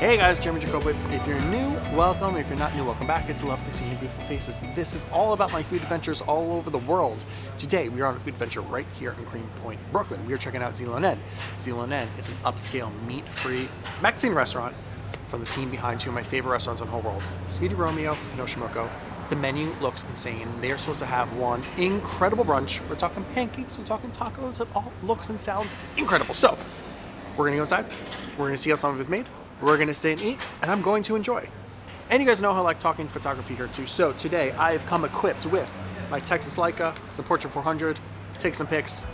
Hey guys, Jeremy Jacobowitz. If you're new, welcome. If you're not new, welcome back. It's lovely seeing your beautiful faces. This is all about my food adventures all over the world. Today, we are on a food adventure right here in Greenpoint, Brooklyn. We are checking out Xilonen. Xilonen is an upscale, meat-free Mexican restaurant from the team behind two of my favorite restaurants in the whole world, Speedy Romeo and Oshimoko. The menu looks insane. They are supposed to have one incredible brunch. We're talking pancakes, we're talking tacos. It all looks and sounds incredible. So, we're gonna go inside. We're gonna see how some of it is made. We're gonna stay and eat, and I'm going to enjoy. And you guys know how I like talking photography here too. So today I have come equipped with my Texas Leica, some Portra 400, take some pics.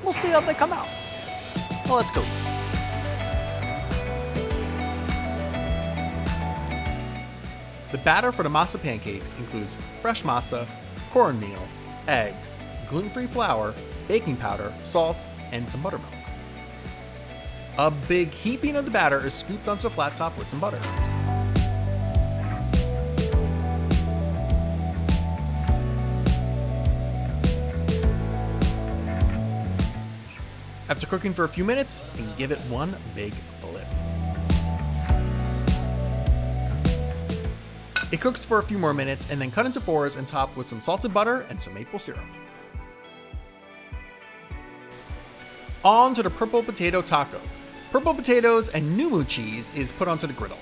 We'll see how they come out. Well, let's go. The batter for the Masa pancakes includes fresh masa, cornmeal, eggs, gluten-free flour, baking powder, salt, and some buttermilk. A big heaping of the batter is scooped onto the flat top with some butter. After cooking for a few minutes, you can give it one big flip. It cooks for a few more minutes and then cut into fours and topped with some salted butter and some maple syrup. On to the purple potato taco. Purple potatoes and numu cheese is put onto the griddle.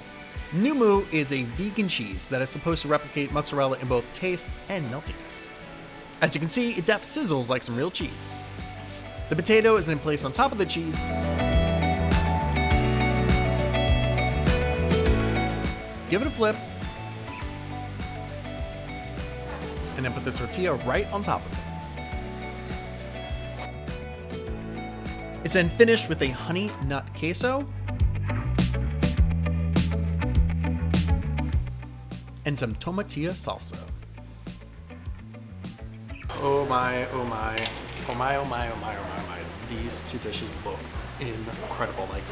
Numu is a vegan cheese that is supposed to replicate mozzarella in both taste and meltiness. As you can see, it def sizzles like some real cheese. The potato is then placed on top of the cheese. Give it a flip. And then put the tortilla right on top of it. It's then finished with a honey nut queso and some tomatilla salsa. Oh my, oh my, oh my, oh my, oh my, oh my, oh my. These two dishes look incredible. Like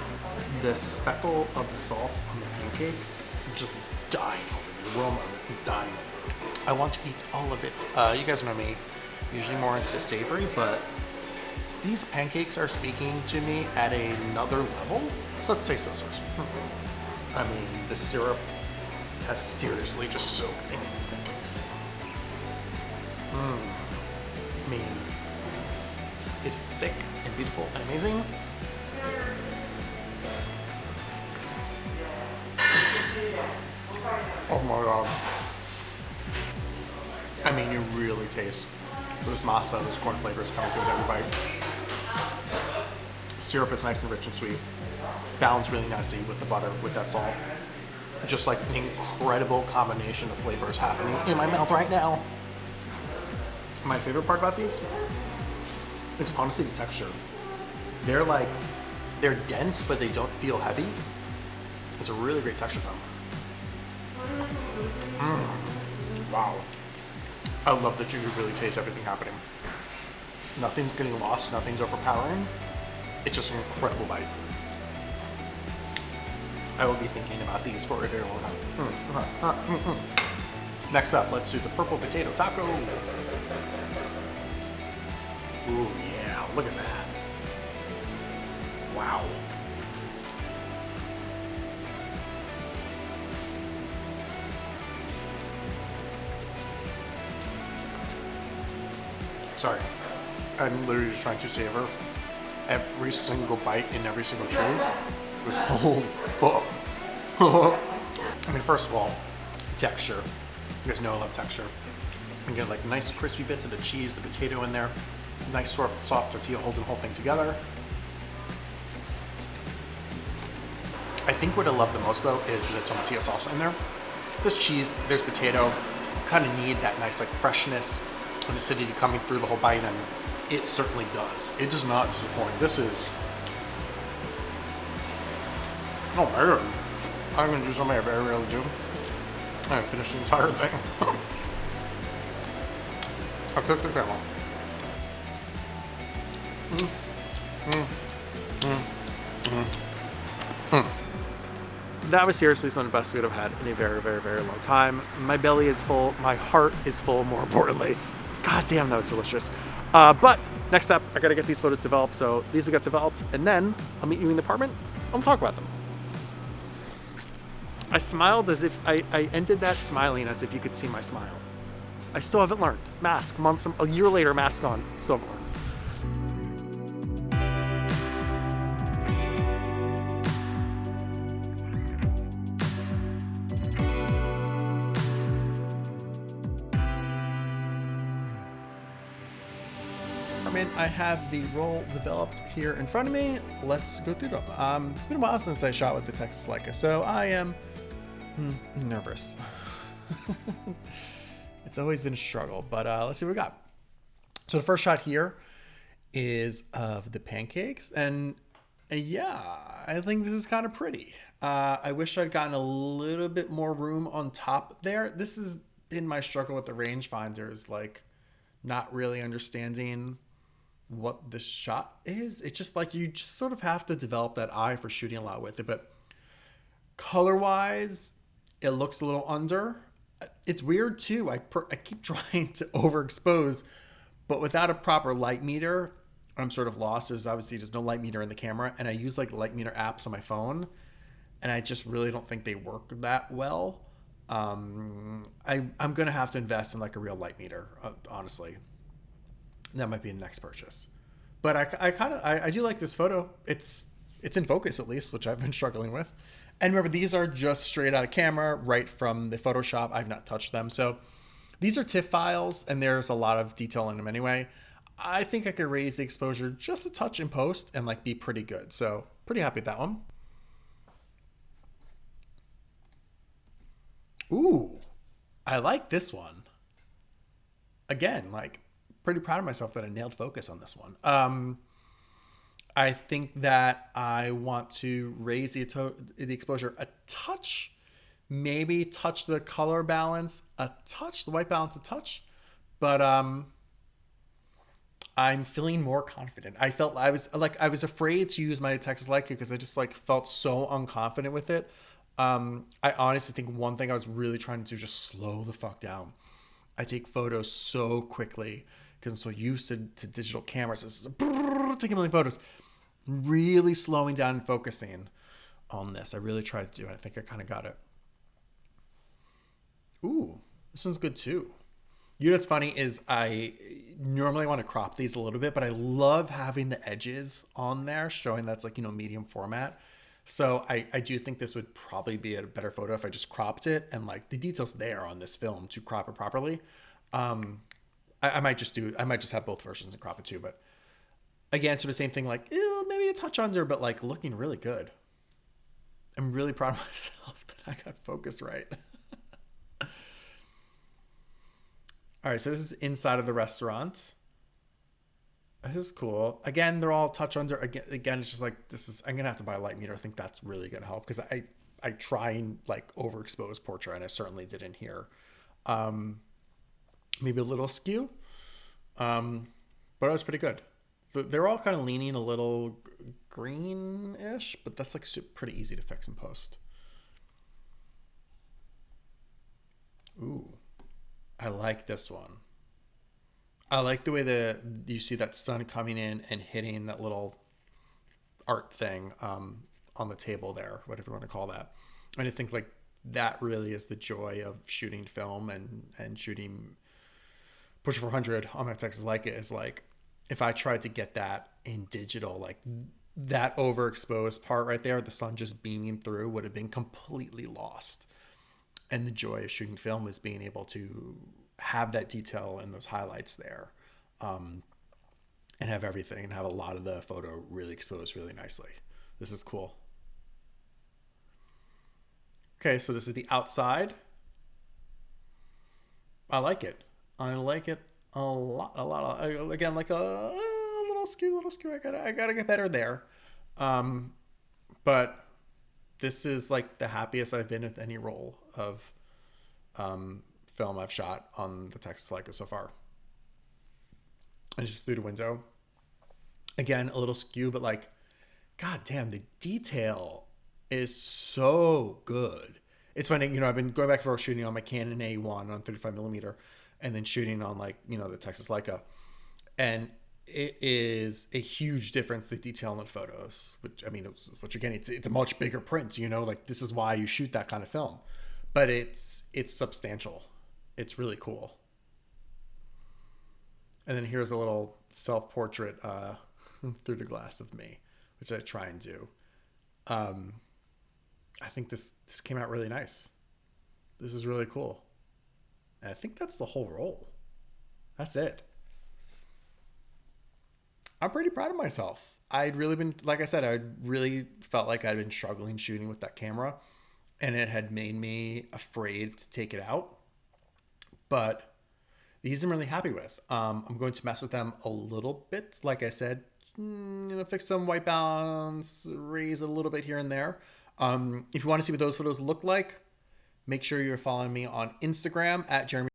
the speckle of the salt on the pancakes, just dying over the aroma, dying. I want to eat all of it. You guys know me, usually more into the savory, but these pancakes are speaking to me at another level. So let's taste those first. I mean, the syrup has seriously just soaked into these pancakes. I mean, it is thick and beautiful and amazing. Oh my God. I mean, you really taste those masa, those corn flavors coming through with every bite. Syrup is nice and rich and sweet. Balanced really nicely with the butter, with that salt. Just like an incredible combination of flavors happening in my mouth right now. My favorite part about these is honestly the texture. They're dense, but they don't feel heavy. It's a really great texture to them. Wow. I love that you can really taste everything happening. Nothing's getting lost, nothing's overpowering. It's just an incredible bite. I will be thinking about these for a very long time. Next up, let's do the purple potato taco. Ooh, yeah, look at that. Wow. Sorry, I'm literally just trying to savor every single bite in every single chew. It was holy fuck. I mean, first of all, texture. You guys know I love texture. You get like nice crispy bits of the cheese, the potato in there, nice soft tortilla holding the whole thing together. I think what I love the most though is the tomatilla salsa in there. This cheese, there's potato. You kind of need that nice like freshness and acidity coming through the whole bite, and it certainly does. It does not disappoint. This is, oh man, I'm gonna do something I very rarely do. I finished the entire thing. I cooked the camera. That was seriously some of the best food I've had in a very, very, very long time. My belly is full, my heart is full, more importantly. God damn, that was delicious. But next up, I gotta get these photos developed, so these will get developed, and then I'll meet you in the apartment and we'll talk about them. I smiled as if I ended that smiling as if you could see my smile. I still haven't learned. Mask, months, a year later, mask on, still haven't learned. I have the roll developed here in front of me. Let's go through them. It's been a while since I shot with the Texas Leica, so I am nervous. It's always been a struggle, but let's see what we got. So the first shot here is of the Pancakes, and yeah, I think this is kind of pretty. I wish I'd gotten a little bit more room on top there. This has been my struggle with the rangefinders, like not really understanding what the shot is. It's just like you just sort of have to develop that eye for shooting a lot with it. But color wise, it looks a little under. It's weird too. I keep trying to overexpose, but without a proper light meter, I'm sort of lost. There's obviously just no light meter in the camera, and I use like light meter apps on my phone, and I just really don't think they work that well. I'm gonna have to invest in like a real light meter, honestly. That might be the next purchase. But I do like this photo. It's in focus at least, which I've been struggling with. And remember, these are just straight out of camera, right from the Photoshop. I've not touched them. So these are TIFF files, and there's a lot of detail in them anyway. I think I could raise the exposure just a touch in post and like be pretty good. So pretty happy with that one. Ooh, I like this one. Again, like, pretty proud of myself that I nailed focus on this one. I think that I want to raise the exposure a touch, maybe touch the color balance a touch, the white balance a touch, but I'm feeling more confident. I was afraid to use my Texas Leica because I just like felt so unconfident with it. I honestly think one thing I was really trying to do is just slow the fuck down. I take photos so quickly because I'm so used to digital cameras. It's just taking a million photos. Really slowing down and focusing on this. I really tried to do it. I think I kind of got it. Ooh, this one's good too. You know what's funny is I normally want to crop these a little bit, but I love having the edges on there showing that's like, medium format. So I do think this would probably be a better photo if I just cropped it and like the details there on this film to crop it properly. I might just have both versions and crop it too, but again, sort of same thing, like maybe a touch under, but like looking really good. I'm really proud of myself that I got focus right. All right, so this is inside of the restaurant. This is cool. Again, they're all touch under. Again, it's just like I'm gonna have to buy a light meter. I think that's really gonna help because I try and like overexpose Portra, and I certainly did in here. Maybe a little skew, but it was pretty good. They're all kind of leaning a little greenish, but that's like pretty easy to fix in post. Ooh, I like this one. I like the way you see that sun coming in and hitting that little art thing on the table there, whatever you want to call that. And I think like that really is the joy of shooting film and shooting Portra 400 on my Texas Leica is like, if I tried to get that in digital, like that overexposed part right there, the sun just beaming through would have been completely lost. And the joy of shooting film is being able to have that detail and those highlights there, and have everything and have a lot of the photo really exposed really nicely. This is cool. Okay, so this is the outside. I like it. I like it a lot. Again, like a little skew. I gotta get better there. But this is like the happiest I've been with any roll of film I've shot on the Texas Leica so far. And just through the window. Again, a little skew, but like, god damn, the detail is so good. It's funny, I've been going back and forth shooting on my Canon A1 on 35mm and then shooting on like, the Texas Leica. And it is a huge difference, the detail in the photos, which, I mean, it's what you're getting. It's a much bigger print, you know, like this is why you shoot that kind of film, but it's substantial. It's really cool. And then here's a little self-portrait through the glass of me, which I try and do. I think this came out really nice. This is really cool. And I think that's the whole roll. That's it. I'm pretty proud of myself. I'd really been, like I said, I really felt like I'd been struggling shooting with that camera, and it had made me afraid to take it out. But these I'm really happy with. I'm going to mess with them a little bit. Like I said, fix some white balance, raise it a little bit here and there. If you want to see what those photos look like, make sure you're following me on Instagram at Jeremy